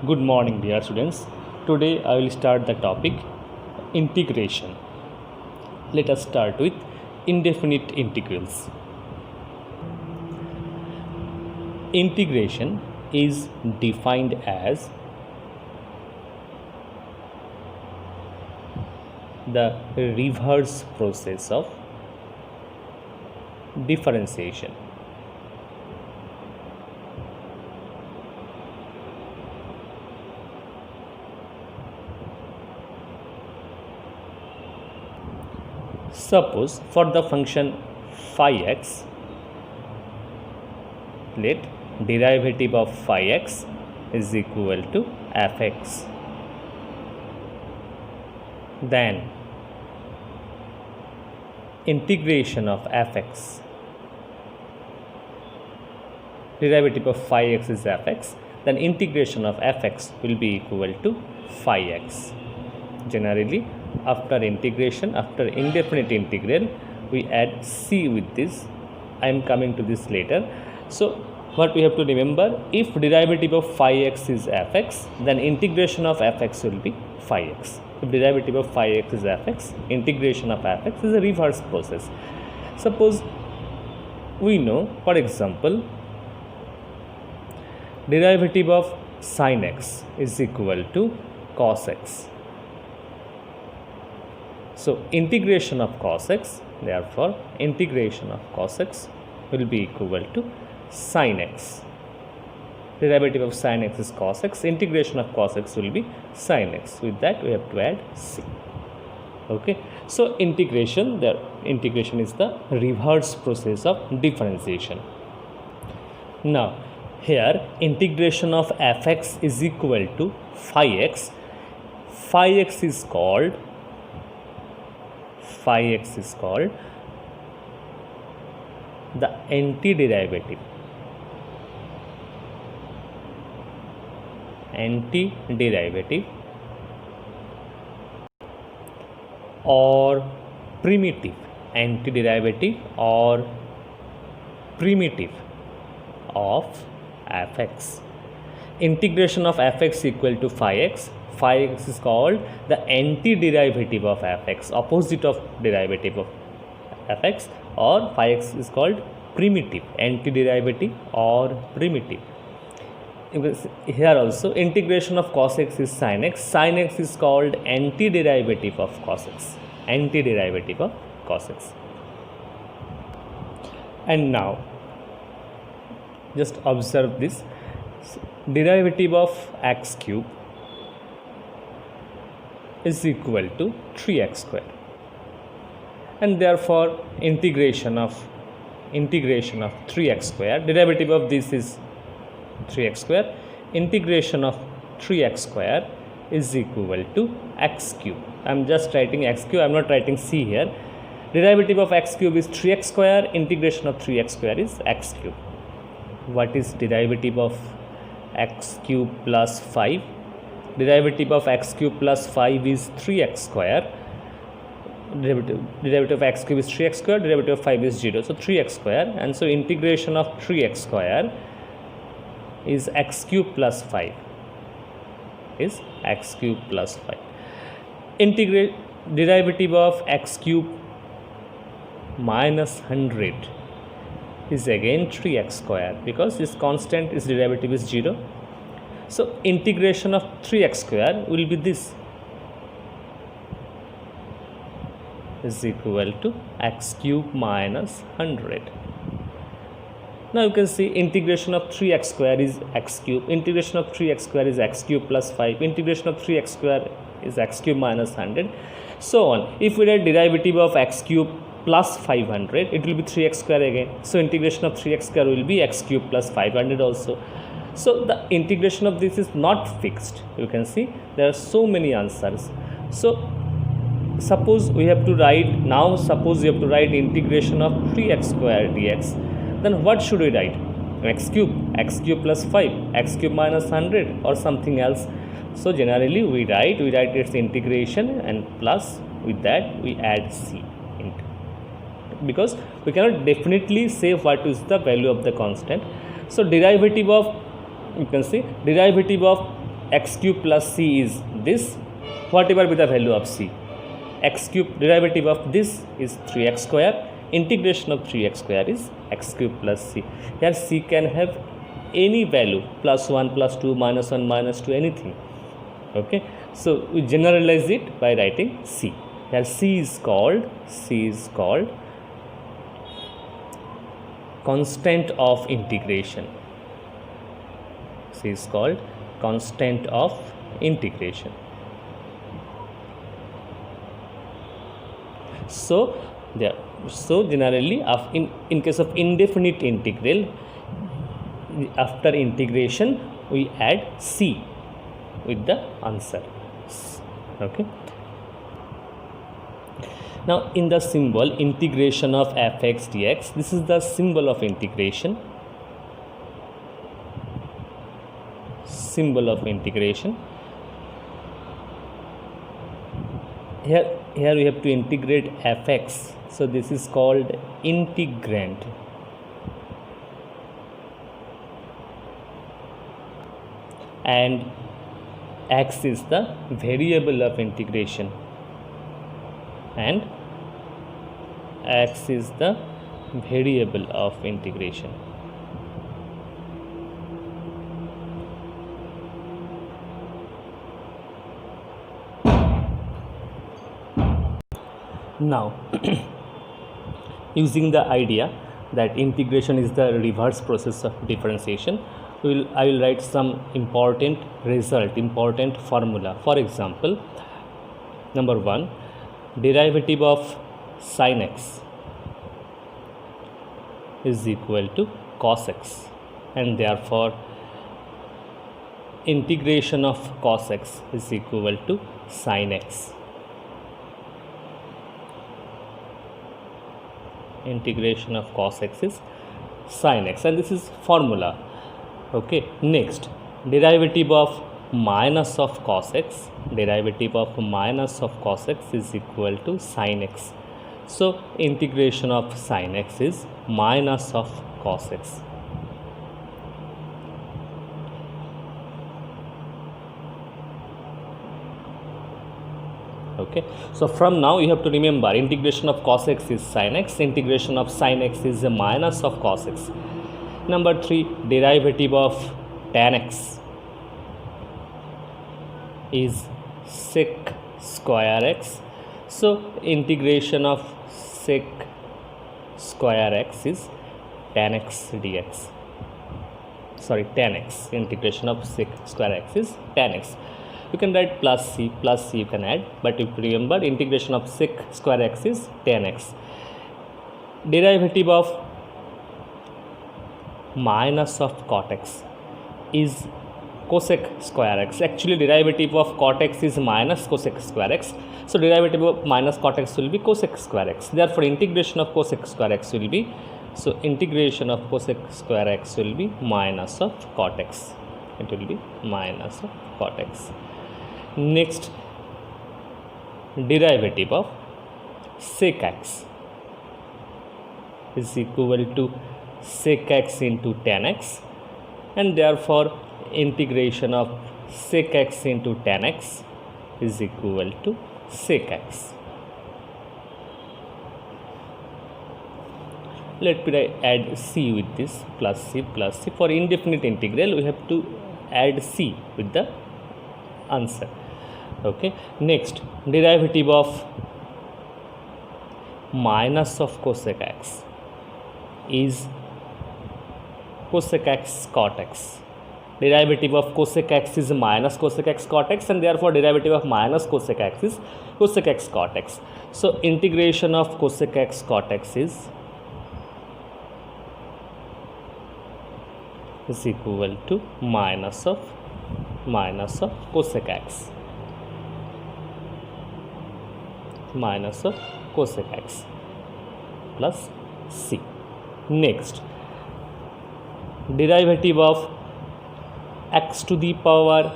Good morning, dear students. Today I will start the topic integration. Let us start with indefinite integrals. Integration is defined as the reverse process of differentiation. Suppose for the function phi x, let derivative of phi x is equal to fx. Then integration of fx, derivative of phi x is fx, then integration of fx will be equal to phi x. Generally, after integration, after indefinite integral, we add c with this. I am coming to this later. So what we have to remember, if derivative of phi x is fx, then integration of fx will be phi x. If derivative of phi x is fx, integration of fx is a reverse process. Suppose we know, for example, derivative of sin x is equal to cos x. So integration of cos x, therefore integration of cos x will be equal to sin x. Derivative of sin x is cos x, integration of cos x will be sin x. With that we have to add c. Okay. So integration is the reverse process of differentiation. Now here integration of fx is equal to phi x. Phi x is called the antiderivative or primitive of fx. Integration of fx equal to phi x. Phi x is called the antiderivative of fx, opposite of derivative of fx, or phi x is called primitive, antiderivative or primitive. Here also integration of cos x is sin x. Sin x is called antiderivative of cos x, And now just observe this, derivative of x cube is equal to 3x square, and therefore integration of 3x square, derivative of this is 3x square, integration of 3x square is equal to x cube. I am just writing x cube, I am not writing c here. Derivative of x cube is 3x square, integration of 3x square is x cube. What is derivative of x cube plus 5? Derivative of x cube plus 5 is 3x square. Derivative of x cube is 3x square, derivative of 5 is 0, so 3x square, and so integration of 3x square is x cube plus 5, Integrate derivative of x cube minus 100 is again 3x square, because this constant, its derivative is 0. So integration of 3x square will be this, is equal to x cube minus 100. Now you can see integration of 3x square is x cube, integration of 3x square is x cube plus 5, integration of 3x square is x cube minus 100, so on. If we write derivative of x cube plus 500, it will be 3x square again. So integration of 3x square will be x cube plus 500 also. So the integration of this is not fixed. You can see there are so many answers. So suppose we have to write integration of 3x square dx, then what should we write? X cube plus 5, x cube minus 100, or something else. So generally we write its integration, and plus with that we add c, because we cannot definitely say what is the value of the constant. So derivative of, you can see, derivative of x cube plus c is this, whatever be the value of c. X cube derivative of this is 3x square. Integration of 3x square is x cube plus c. Here c can have any value, plus 1, plus 2, minus 1, minus 2, anything. Okay, so we generalize it by writing c. Here c is called constant of integration. C is called constant of integration. So generally in case of indefinite integral, after integration we add c with the answer. Okay, now in the symbol integration of fx dx, this is the symbol of integration. Here we have to integrate fx, so this is called integrand. And x is the variable of integration, Now using the idea that integration is the reverse process of differentiation, I will write some important formula. For example, number 1, derivative of sin x is equal to cos x, and therefore integration of cos x is equal to sin x. Integration of cos x is sin x, and this is formula. Okay, next, derivative of minus of cos x is equal to sin x. So integration of sin x is minus of cos x. Okay, so from now you have to remember integration of cos x is sin x, integration of sin x is a minus of cos x. Number 3, derivative of tan x is sec square x. So integration of sec square x is tan x dx. Tan x. Integration of sec square x is tan x. You can write plus c you can add, but if you remember integration of sec square x is tan x. Derivative of minus of cot x is cosec square x. Actually derivative of cot x is minus cosec square x, so derivative of minus cot x will be cosec square x. Therefore integration of cosec square x will be, so integration of cosec square x will be minus of cot x. It will be minus of cot x. Next, derivative of sec x is equal to sec x into tan x, and therefore integration of sec x into tan x is equal to sec x. Let me add c with this, plus c. For indefinite integral we have to add c with the answer. Okay, next, derivative of minus of cosec x is cosec x cot x. Derivative of cosec x is minus cosec x cot x, and therefore derivative of minus cosec x is cosec x cot x. So integration of cosec x cot x is equal to minus of cosec x, plus c. Next, derivative of x to the power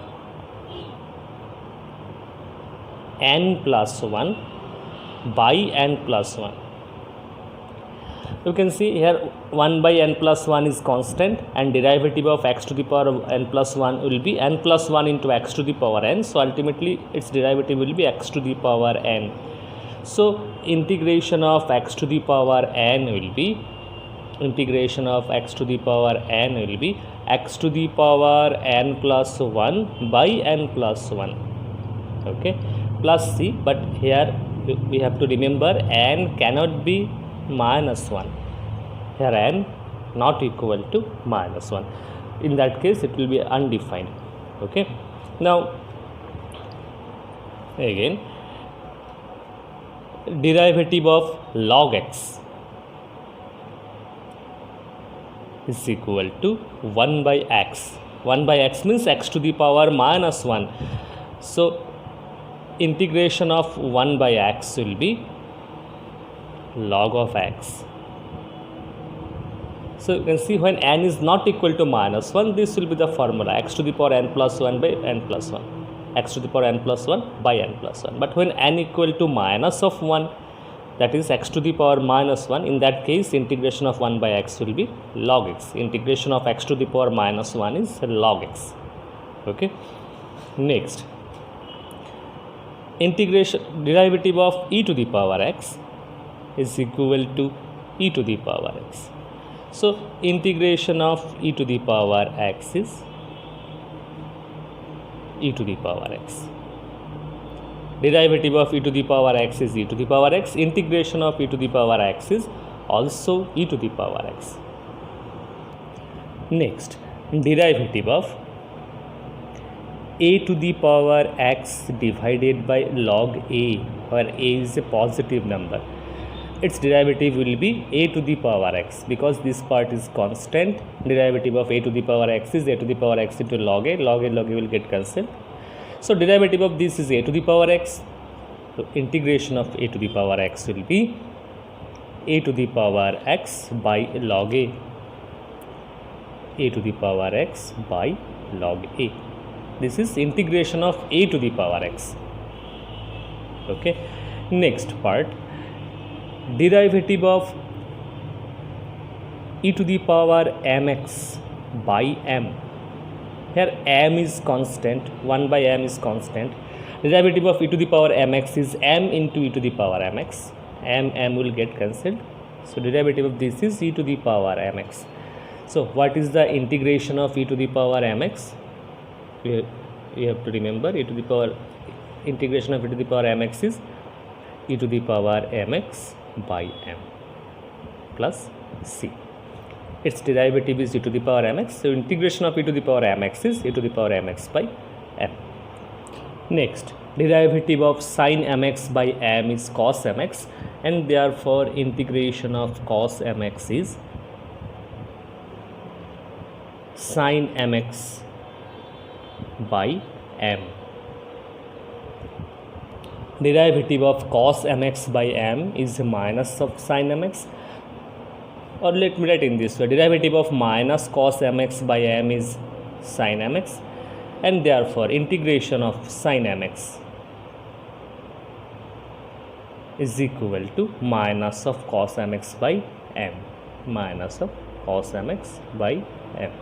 n plus 1 by n plus 1. you can see here 1 by n plus 1 is constant, and derivative of x to the power of n plus 1 will be n plus 1 into x to the power n. So ultimately its derivative will be x to the power n. So integration of x to the power n will be x to the power n plus 1 by n plus 1, okay, plus c. But here we have to remember n cannot be minus 1. Here n not equal to minus 1. In that case it will be undefined. Okay, now again derivative of log x is equal to 1 by x. 1 by x means x to the power minus 1. So integration of 1 by x will be log of x. So you can see when n is not equal to minus 1, this will be the formula, x to the power n plus 1 by n plus 1, x to the power n plus 1 by n plus 1. But when n equal to minus of 1, that is x to the power minus 1, in that case integration of 1 by x will be log x. Integration of x to the power minus 1 is log x. Okay, next integration derivative of e to the power x is equal to e to the power x. So integration of e to the power x is e to the power x. Derivative of e to the power x is e to the power x. Integration of e to the power x is also e to the power x. Next, derivative of a to the power x divided by log a, where a is a positive number. Its derivative will be a to the power x, because this part is constant. Derivative of a to the power x is a to the power x into log a. Log a will get cancelled. So derivative of this is a to the power x. So integration of a to the power x will be a to the power x by log a. A to the power x by log a. This is integration of a to the power x. Okay. Next part, derivative of e to the power mx by m. Here m is constant, 1 by m is constant. Derivative of e to the power mx is m into e to the power mx. M will get cancelled. So derivative of this is e to the power mx. So what is the integration of e to the power mx? We have to remember e to the power, integration of e to the power mx is e to the power mx by m plus c. Its derivative is e to the power mx. So integration of e to the power mx is e to the power mx by m. Next, derivative of sin mx by m is cos mx, and therefore integration of cos mx is sin mx by m. Derivative of cos mx by m is minus of sin mx, or let me write in this way, derivative of minus cos mx by m is sin mx, and therefore integration of sin mx is equal to minus of cos mx by m, minus of cos mx by m.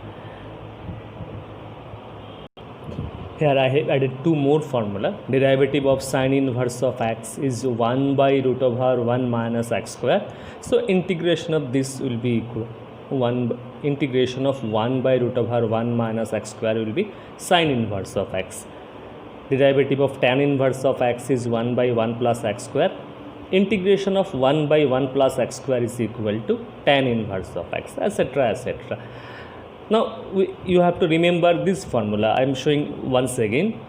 Here I have added two more formula. Derivative of sin inverse of x is 1 by root over 1 minus x square. So integration of this will be equal integration of 1 by root over 1 minus x square will be sin inverse of x. Derivative of tan inverse of x is 1 by 1 plus x square. Integration of 1 by 1 plus x square is equal to tan inverse of x, etc., etc. Now you have to remember this formula. I am showing once again.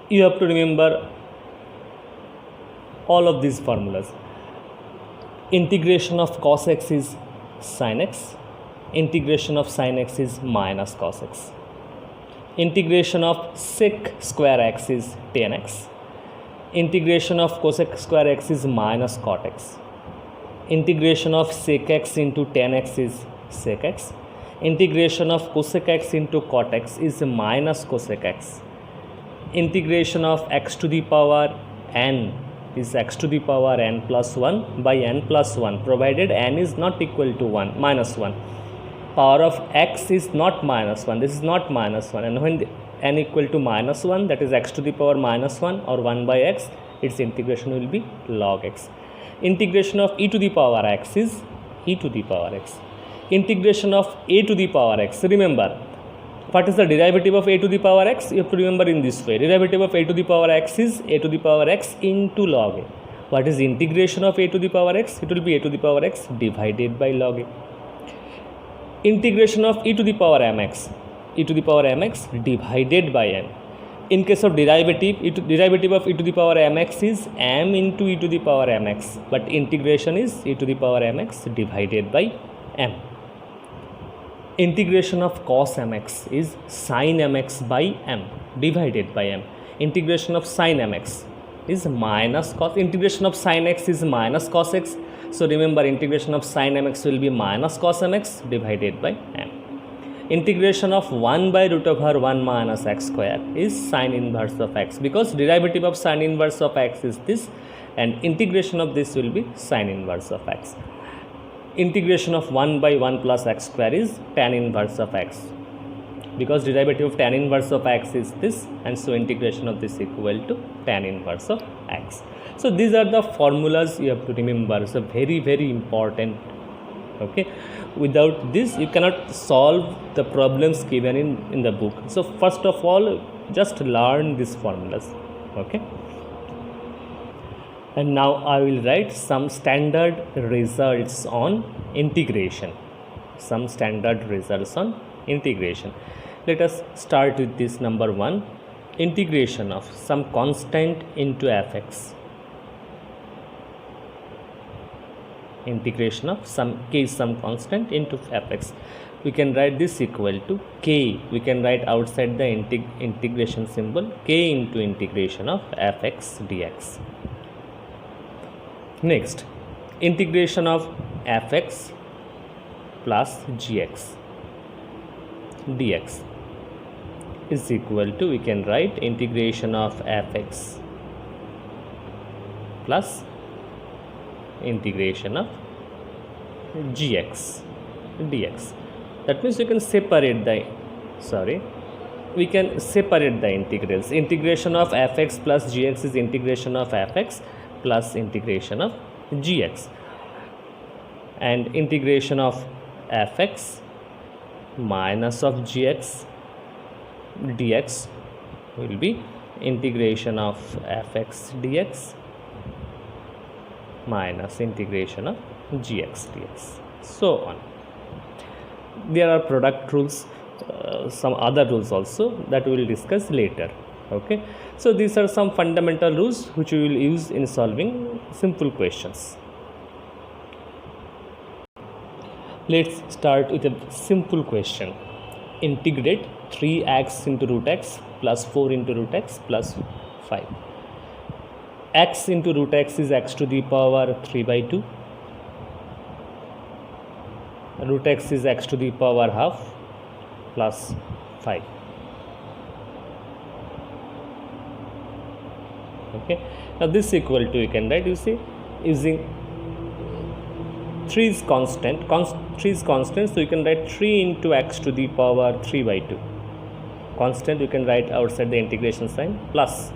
You have to remember all of these formulas. Integration of cos x is sin x. Integration of sin x is minus cos x. Integration of sec square x is tan x. Integration of cosec square x is minus cot x. Integration of sec x into tan x is sec x. Integration of cosec x into cot x is minus cosec x. Integration of x to the power n is x to the power n plus 1 by n plus 1, provided n is not equal to 1 minus 1. Power of x is not minus 1, this is not minus 1, and when n equal to minus 1, that is x to the power minus 1 or 1 by x, its integration will be log x. Integration of e to the power x is e to the power x. Integration of a to the power x, remember what is the derivative of a to the power x? You have to remember in this way. Derivative of a to the power x is a to the power x into log a. What is integration of a to the power x? It will be a to the power x divided by log a. Integration of e to the power mx, e to the power mx divided by m. In case of derivative, derivative of e to the power mx is m into e to the power mx, but integration is e to the power mx divided by m. Integration of cos mx is sin mx by m divided by m. Integration of sin mx is minus cos. Integration of sin x is minus cos x. So remember, integration of sin mx will be minus cos mx divided by m. Integration of 1 by root over 1 minus x square is sin inverse of x, because derivative of sin inverse of x is this, and integration of this will be sin inverse of x. Integration of 1 by 1 plus x square is tan inverse of x, because derivative of tan inverse of x is this, and so integration of this equal to tan inverse of x. So these are the formulas you have to remember. So very important. Okay, without this you cannot solve the problems given in the book. So first of all, just learn these formulas. Okay, and now I will write some standard results on integration. Some standard results on integration. Let us start with this number 1. Integration of some constant into fx. Integration of some k, some constant into fx. We can write this equal to k. We can write outside the integration symbol, k into integration of fx dx. Next, integration of fx plus gx dx is equal to, we can write integration of fx plus integration of gx dx. That means we can separate the, we can separate the integrals. Integration of fx plus gx is integration of fx plus integration of gx, and integration of fx minus of gx dx will be integration of fx dx minus integration of gx dx, so on. There are product rules, some other rules also that we will discuss later. Okay, so these are some fundamental rules which we will use in solving simple questions. Let's start with a simple question. Integrate 3x into root x plus 4 into root x plus 5. X into root x is x to the power 3 by 2. Root x is x to the power half plus 5. Okay, now this equal to, you can write, you see, using 3 is constant, 3 is constant, so you can write 3 into x to the power 3 by 2. Constant you can write outside the integration sign, plus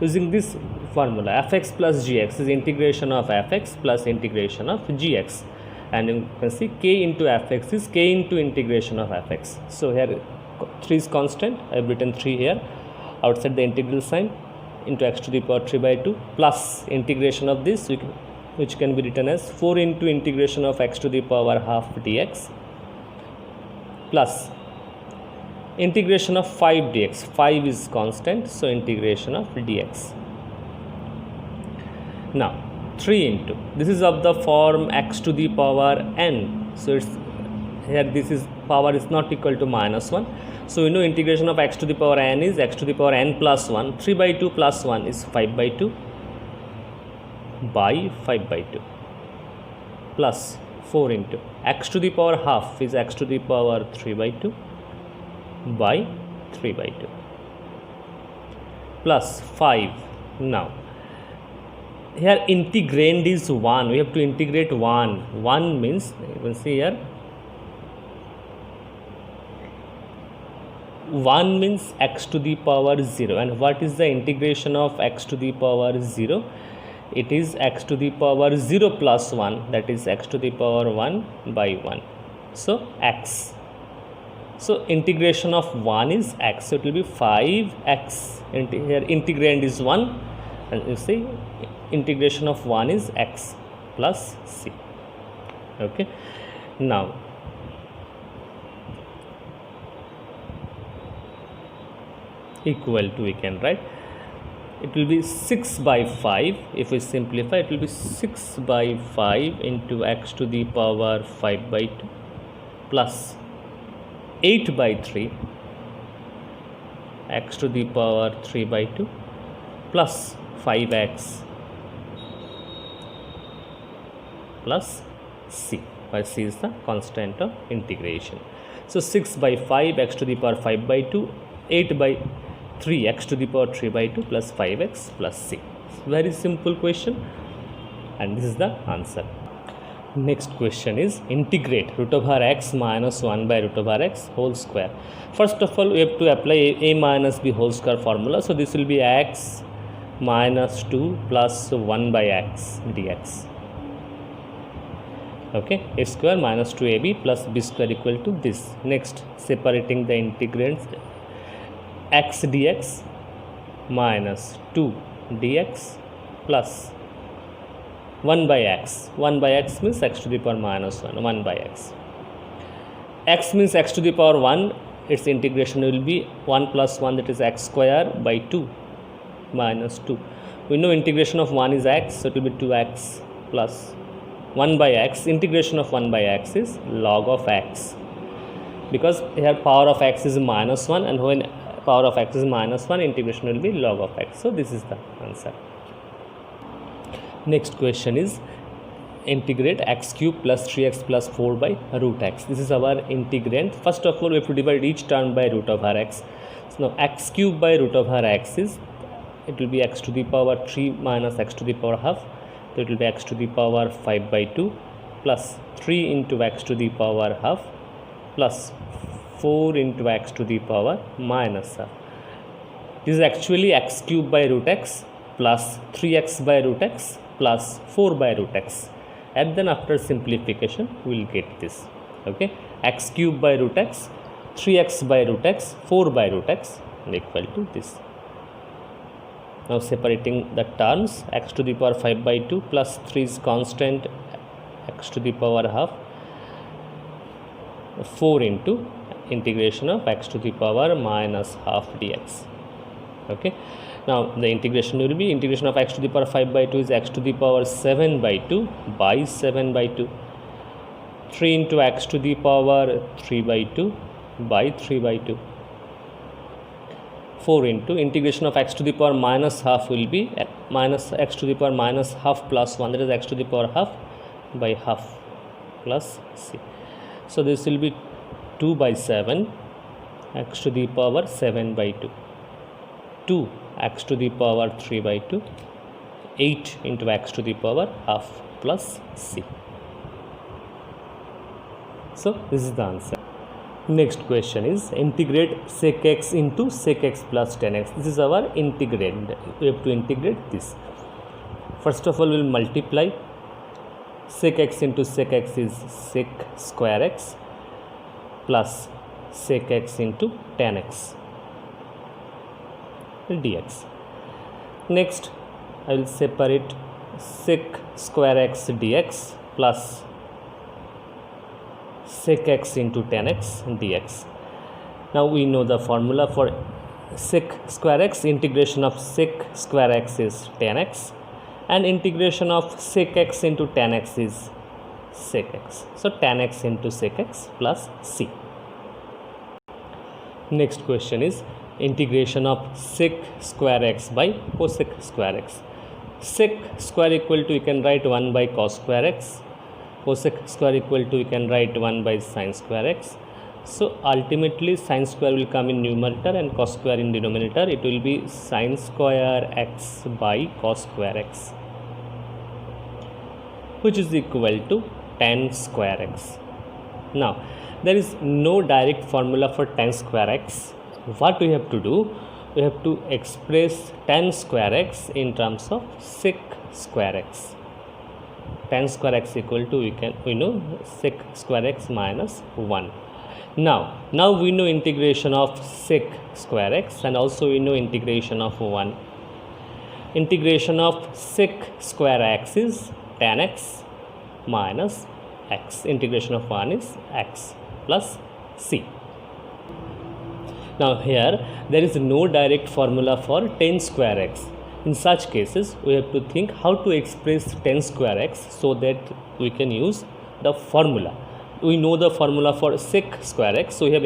using this formula fx plus gx is integration of fx plus integration of gx, and you can see k into fx is k into integration of fx. So here 3 is constant, I have written 3 here outside the integral sign, into x to the power 3 by 2 plus integration of this, which can be written as 4 into integration of x to the power half dx plus integration of 5 dx. 5 is constant, so integration of dx. Now 3 into, this is of the form x to the power n, so it's here, this is power is not equal to minus 1. So we know integration of x to the power n is x to the power n plus 1. 3 by 2 plus 1 is 5 by 2 by 5 by 2 plus 4 into x to the power half is x to the power 3 by 2 by 3 by 2 plus 5. Now here integrand is 1. We have to integrate 1. 1 means, you can see here, 1 means x to the power 0. And what is the integration of x to the power 0? It is x to the power 0 plus 1, that is x to the power 1 by 1. So x. So integration of 1 is x. So it will be 5x. Here integrand is 1. And you see integration of 1 is x plus c. Okay. Now equal to, we can write, it will be 6 by 5. If we simplify, it will be 6 by 5 into x to the power 5 by 2 plus 8 by 3 x to the power 3 by 2 plus 5x plus c, where c is the constant of integration. So 6 by 5 x to the power 5 by 2, 8 by 3 x to the power 3 by 2 plus 5x plus c. Very simple question, and this is the answer. Next question is integrate root over x minus 1 by root over x whole square. First of all, we have to apply a minus b whole square formula. So this will be x minus 2 plus 1 by x dx. Okay, a square minus 2ab plus b square equal to this. Next, separating the integrands, x dx minus 2 dx plus 1 by x. 1 by x means x to the power minus 1, 1 by x. X means x to the power 1, its integration will be 1 plus 1, that is x square by 2 minus 2. We know integration of 1 is x, so it will be 2x plus 1 by x. Integration of 1 by x is log of x, because here power of x is minus 1, and when power of x is minus 1, integration will be log of x. So this is the answer. Next question is integrate x cube plus 3x plus 4 by root x. This is our integrand. First of all, we have to divide each term by root over x. So now x cube by root over x is, it will be x to the power 3 minus x to the power half. So it will be x to the power 5 by 2 plus 3 into x to the power half plus 4 into x to the power minus half. This is actually x cube by root x plus 3x by root x plus 4 by root x, and then after simplification we will get this. Okay, x cube by root x, 3x by root x, 4 by root x equal to this. Now separating the terms, x to the power 5 by 2 plus 3 is constant, x to the power half, 4 into integration of x to the power minus half dx. Okay, now the integration will be, integration of x to the power 5 by 2 is x to the power 7 by 2 by 7 by 2, 3 into x to the power 3 by 2 by 3 by 2, 4 into integration of x to the power minus half will be minus x to the power minus half plus 1, that is x to the power half by half plus c. So this will be 2 by 7 x to the power 7 by 2, 2 x to the power 3 by 2, 8 into x to the power half plus c. So this is the answer. Next question is integrate sec x into sec x plus 10x. This is our integrand. We have to integrate this. First of all, we will multiply. Sec x into sec x is sec square x plus sec x into tan x dx. Next, I will separate sec square x dx plus sec x into tan x dx. Now we know the formula for sec square x. Integration of sec square x is tan x, and integration of sec x into tan x is sec x. So tan x into sec x plus c. Next question is integration of sec square x by cosec square x. Sec square equal to, you can write 1 by cos square x. Cosec square equal to, you can write 1 by sin square x. So ultimately sin square will come in numerator and cos square in denominator. It will be sin square x by cos square x. which is equal to tan square x. Now, there is no direct formula for tan square x. What we have to do? We have to express tan square x in terms of sec square x. Tan square x equal to, we know sec square x minus 1. Now we know integration of sec square x, and also we know integration of 1. Integration of sec square x is tan x minus x. Integration of 1 is x plus c. Now here there is no direct formula for tan square x. In such cases, we have to think how to express tan square x so that we can use the formula. We know the formula for sec square x, so we have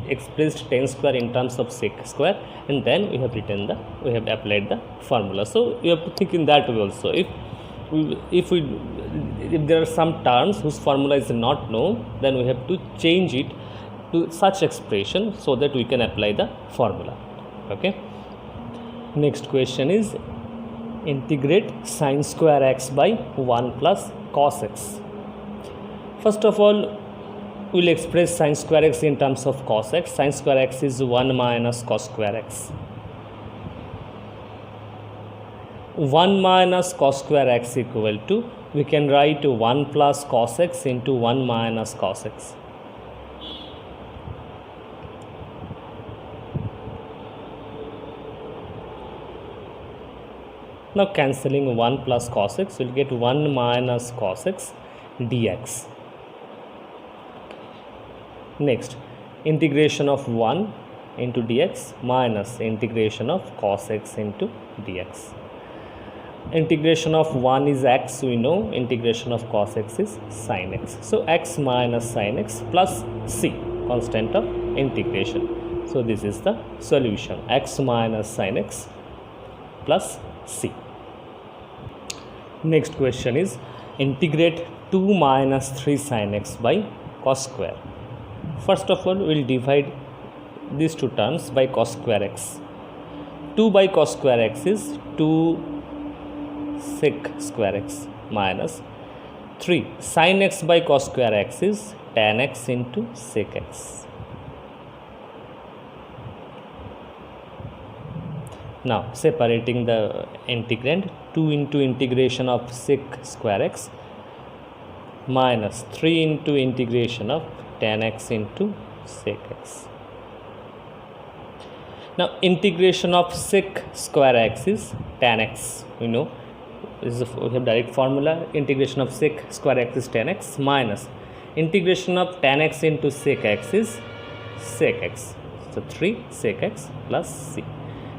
expressed tan square in terms of sec square, and then we have applied the formula. So you have to think in that way also. If there are some terms whose formula is not known, then we have to change it to such expression so that we can apply the formula. Okay. Next question is integrate sin square x by 1 plus cos x. First of all, we will express sin square x in terms of cos x. Sin square x is 1 minus cos square x. 1 minus cos square x equal to, we can write 1 plus cos x into 1 minus cos x. Now cancelling 1 plus cos x, we will get 1 minus cos x dx. Next, integration of 1 into dx minus integration of cos x into dx. Integration of 1 is x, we know. Integration of cos x is sin x. So x minus sin x plus c, constant of integration. So this is the solution, x minus sin x plus c. Next question is integrate 2 minus 3 sin x by cos square. First of all, we will divide these two terms by cos square x. 2 by cos square x is 2 sec square x minus 3 sin x by cos square x is tan x into sec x. Now separating the integrand, 2 into integration of sec square x minus 3 into integration of tan x into sec x. Now integration of sec square x is tan x, we know. We have direct formula. Integration of sec square x is tan x minus integration of tan x into sec x is sec x. So 3 sec x plus c.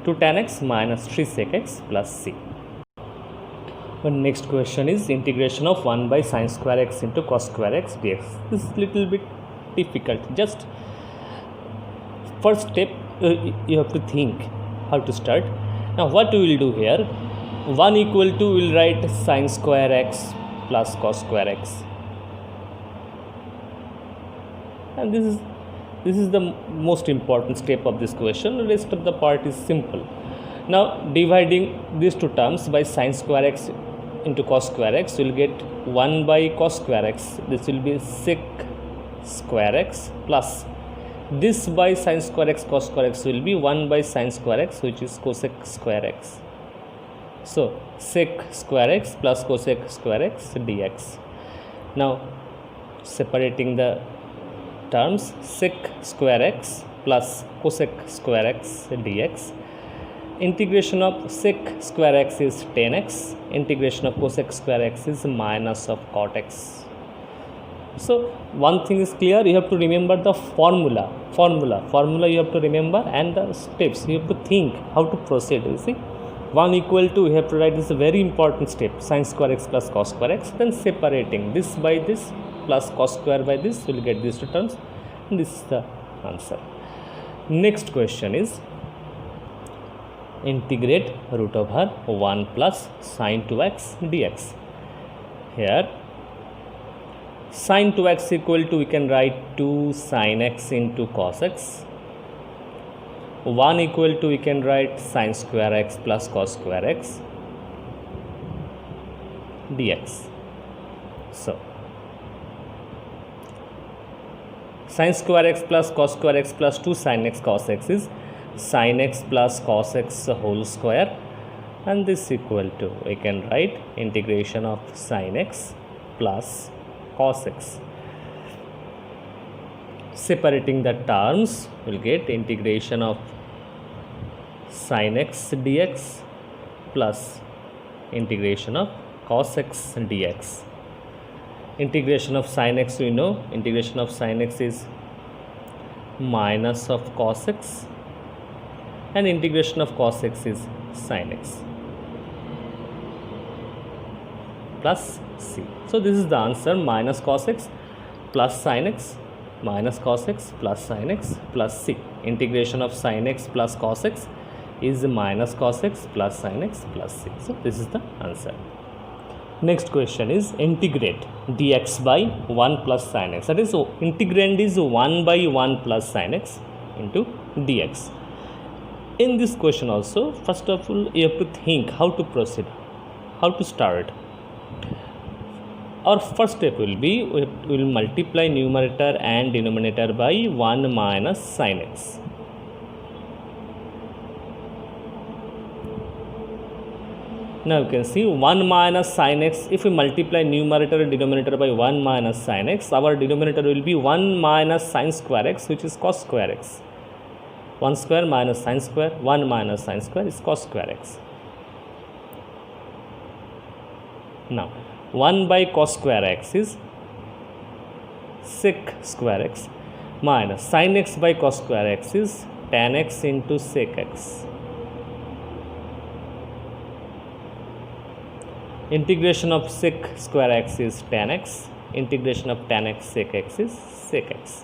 2 tan x minus 3 sec x plus c. But next question is integration of 1 by sin square x into cos square x dx. This is little bit difficult. Just first step, you have to think how to start. Now what we will do here, 1 equal to, we will write sin square x plus cos square x, and this is the most important step of this question. The rest of the part is simple. Now dividing these two terms by sin square x into cos square x, we will get 1 by cos square x. This will be sec square x plus this by sin square x cos square x will be 1 by sin square x, which is cosec square x. So sec square x plus cosec square x dx. Now separating the terms, sec square x plus cosec square x dx. Integration of sec square x is tan x. Integration of cosec square x is minus of cot x. So one thing is clear, you have to remember the formula you have to remember, and the steps you have to think how to proceed. You see, 1 equal to, you have to write, this is a very important step, sin square x plus cos square x, then separating this by this plus cos square by this, will get these two terms, and this is the answer. Next question is integrate root over 1 plus sin 2x dx. Here sin 2x equal to, we can write 2 sin x into cos x. 1 equal to, we can write sin square x plus cos square x dx. So sin square x plus cos square x plus 2 sin x cos x is sin x plus cos x whole square, and this equal to, we can write integration of sin x plus cos x. Separating the terms, we'll get integration of sin x dx plus integration of cos x dx. Integration of sin x, we know integration of sin x is minus of cos x, and integration of cos x is sin x plus c. So this is the answer, minus cos x plus sin x minus cos x plus sin x plus c. Integration of sin x plus cos x is minus cos x plus sin x plus c. So this is the answer. Next question is integrate dx by 1 plus sin x. That is, integrand is 1 by 1 plus sin x into dx. In this question also, first of all, you have to think how to proceed, how to start. Our first step will be, we will multiply numerator and denominator by 1 minus sin x. Now you can see 1 minus sin x, if we multiply numerator and denominator by 1 minus sin x, our denominator will be 1 minus sin square x, which is cos square x. 1 square minus sin square, 1 minus sin square is cos square x. Now 1 by cos square x is sec square x, minus sin x by cos square x is tan x into sec x. Integration of sec square x is tan x, integration of tan x sec x is sec x.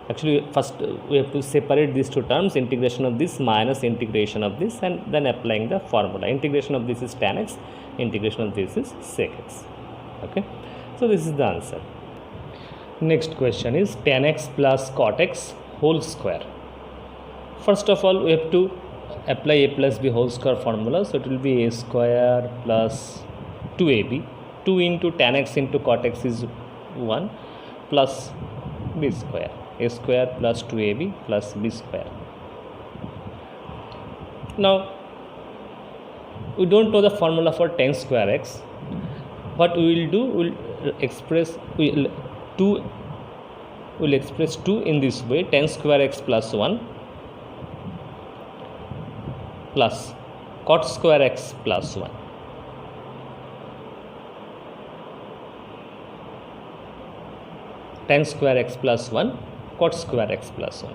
Actually, first we have to separate these two terms, integration of this minus integration of this, and then applying the formula. Integration of this is tan x, integration of this is sec x. Okay, so this is the answer. Next question is tan x plus cot x whole square. First of all, we have to apply a plus b whole square formula. So it will be a square plus 2ab. 2 into tan x into cot x is 1 plus b square. A square plus 2ab plus b square. Now we don't know the formula for tan square x. What we will do, we will express 2 in this way, tan square x plus 1 plus cot square x plus 1. Tan square x plus 1, cot square x plus 1.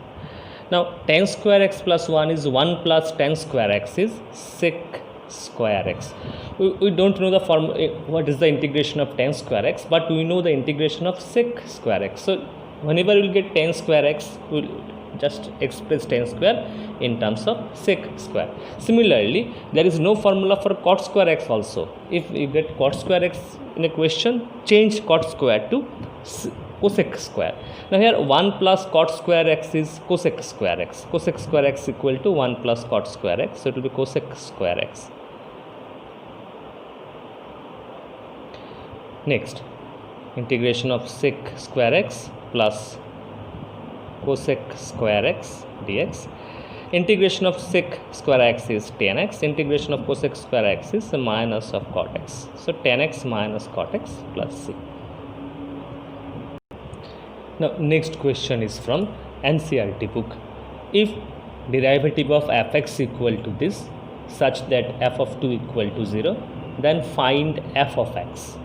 Now tan square x plus 1 is 1 plus tan square x is sec square x. We don't know the form, what is the integration of tan square x, but we know the integration of sec square x. So whenever we will get tan square x, we will just express tan square in terms of sec square. Similarly, there is no formula for cot square x also. If you get cot square x in a question, change cot square to cosec square. Now here 1 plus cot square x is cosec square x. Cosec square x equal to 1 plus cot square x. So it will be cosec square x. Next, integration of sec square x plus cosec square x dx. Integration of sec square x is tan x. Integration of cosec square x is minus of cot x. So tan x minus cot x plus c. Now next question is from NCERT book. If derivative of fx equal to this such that f of 2 equal to 0, then find f of x.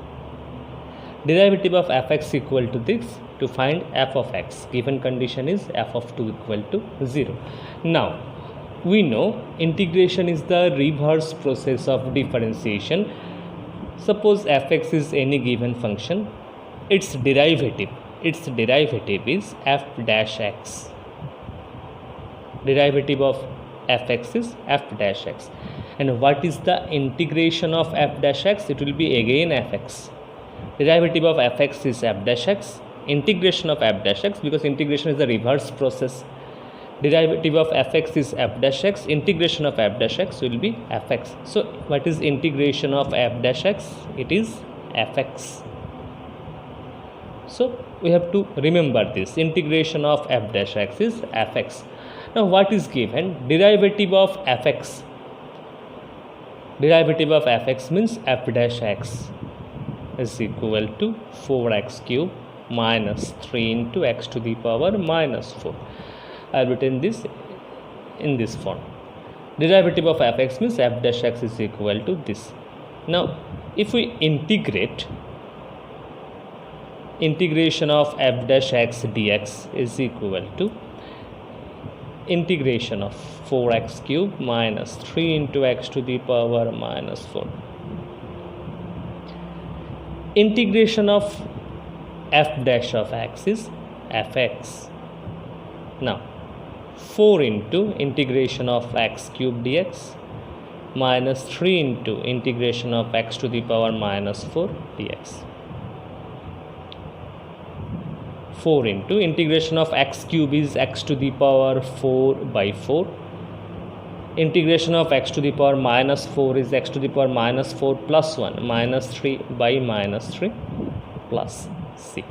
Derivative of fx equal to this, to find f of x, given condition is f of 2 equal to 0. Now we know integration is the reverse process of differentiation. Suppose fx is any given function, its derivative is f dash x. Derivative of fx is f dash x. And what is the integration of f dash x? It will be again fx. Derivative of fx is f dash x. Integration of f dash x, because integration is the reverse process. Derivative of fx is f dash x. Integration of f dash x will be fx. So what is integration of f dash x? It is fx. So we have to remember this. Integration of f dash x is fx. Now what is given? Derivative of fx. Derivative of fx means f dash x is equal to 4x cube minus 3 into x to the power minus 4. I have written this in this form. Derivative of fx means f dash x is equal to this. Now if we integrate, integration of f dash x dx is equal to integration of 4x cube minus 3 into x to the power minus 4. Integration of f dash of x is fx. Now 4 into integration of x cube dx minus 3 into integration of x to the power minus 4 dx. 4 into integration of x cube is x to the power 4 by 4. Integration of x to the power minus 4 is x to the power minus 4 plus 1 minus 3 by minus 3 plus c.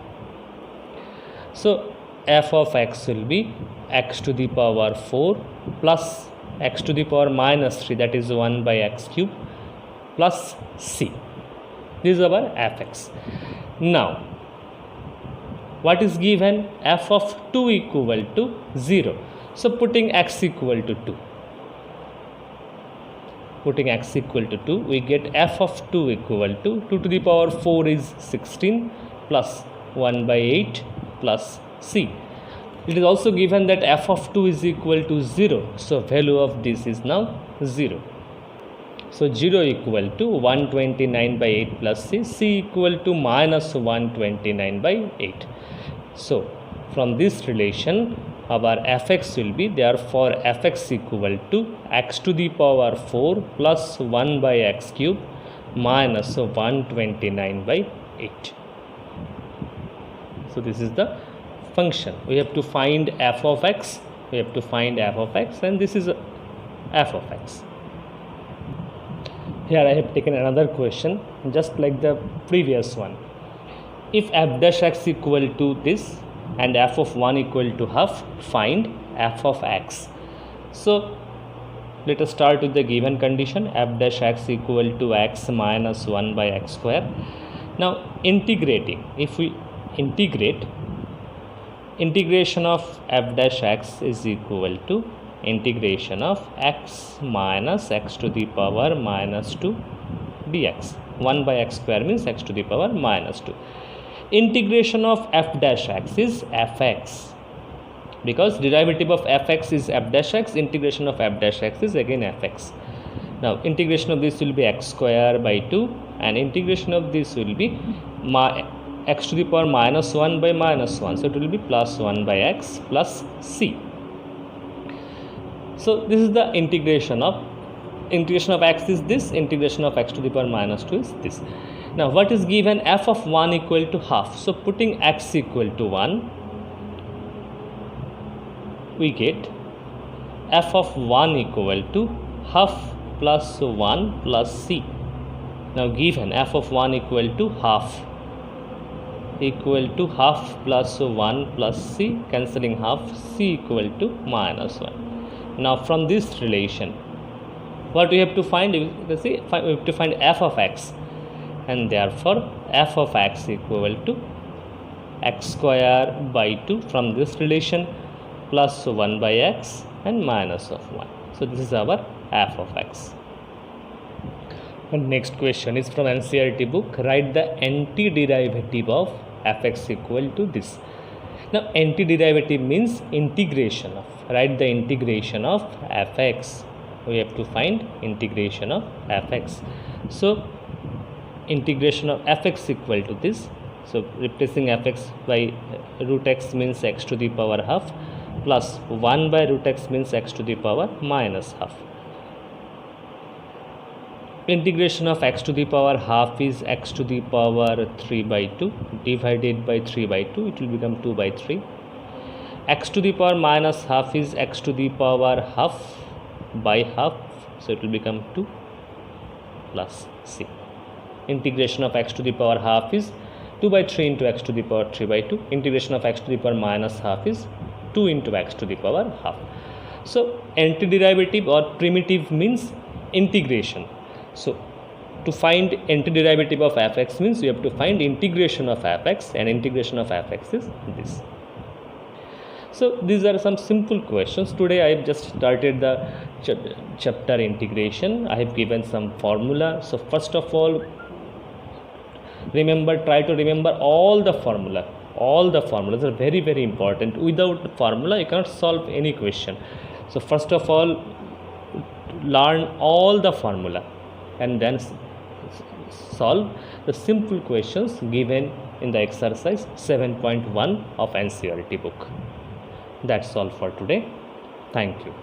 So f of x will be x to the power 4 plus x to the power minus 3, that is 1 by x cube plus c. This is our fx. Now what is given? F of 2 equal to 0. So putting x equal to 2. Putting x equal to 2, we get f of 2 equal to 2 to the power 4 is 16 plus 1 by 8 plus c. It is also given that f of 2 is equal to 0. So value of this is now 0. So 0 equal to 129 by 8 plus c, c equal to minus 129 by 8. So from this relation our fx will be, therefore fx equal to x to the power 4 plus 1 by x cube minus 129 by 8. So this is the function. We have to find f of x. We have to find f of x, and this is f of x. Here I have taken another question just like the previous one. If f dash x equal to this and f of 1 equal to half, find f of x. So let us start with the given condition, f dash x equal to x minus 1 by x square. Now integrating, if we integrate, integration of f dash x is equal to integration of x minus x to the power minus 2 dx. 1 by x square means x to the power minus 2. Integration of f dash x is fx, because derivative of fx is f dash x, integration of f dash x is again fx. Now integration of this will be x square by 2, and integration of this will be x to the power minus 1 by minus 1. So it will be plus 1 by x plus c. So this is the integration of x is this, integration of x to the power minus 2 is this. Now what is given? F of 1 equal to half. So putting x equal to 1, we get f of 1 equal to half plus 1 plus c. Now given f of 1 equal to half plus 1 plus c, cancelling half, c equal to minus 1. Now from this relation, what we have to find? We have to find f of x, and therefore f of x equal to x square by 2 from this relation plus 1 by x and minus of 1. So this is our f of x. And next question is from NCERT book. Write the antiderivative of fx equal to this. Now antiderivative means integration of. Write the integration of fx. We have to find integration of fx. So integration of fx equal to this. So replacing fx by root x means x to the power half, plus 1 by root x means x to the power minus half. Integration of x to the power half is x to the power 3 by 2 divided by 3 by 2, it will become 2 by 3. X to the power minus half is x to the power half by half, so it will become 2 plus c. Integration of x to the power half is 2 by 3 into x to the power 3 by 2. Integration of x to the power minus half is 2 into x to the power half. So antiderivative or primitive means integration. So to find antiderivative of fx means you have to find integration of fx, and integration of fx is this. So these are some simple questions. Today I have just started the chapter integration. I have given some formula. So first of all, try to remember all the formula. All the formulas are very, very important. Without formula you cannot solve any question. So first of all, learn all the formula and then solve the simple questions given in the exercise 7.1 of NCERT book. That's all for today. Thank you.